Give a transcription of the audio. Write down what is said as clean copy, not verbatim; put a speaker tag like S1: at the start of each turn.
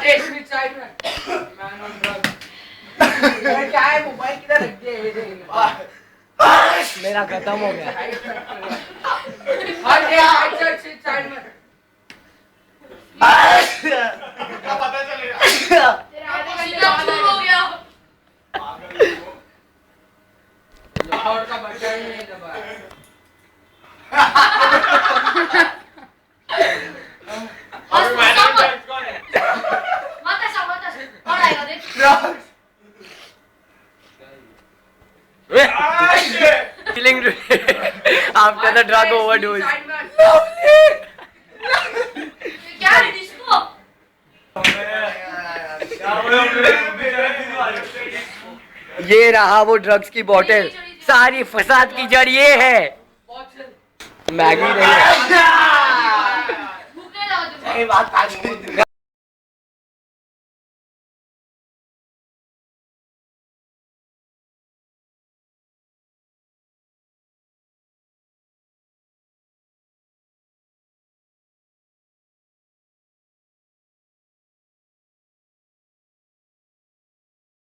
S1: Test with side में man on drugs. क्या है मोबाइल किधर रख दिया ये देख।
S2: मेरा खत्म हो गया।
S1: साइड में
S3: पता चलेगा
S4: हो गया।
S1: लाहौर का बच्चा ही नहीं दबाया।
S3: और मैनेजर कौन है?
S4: मत ऐसा और आएगा देख।
S2: Feeling after the drug overdose.
S4: क्या है डिस्को?
S2: ये रहा वो ड्रग्स की बोतल। सारी फसाद की जड़ ये है। मैगी नहीं है।
S4: भूखे लगा
S3: सही बात।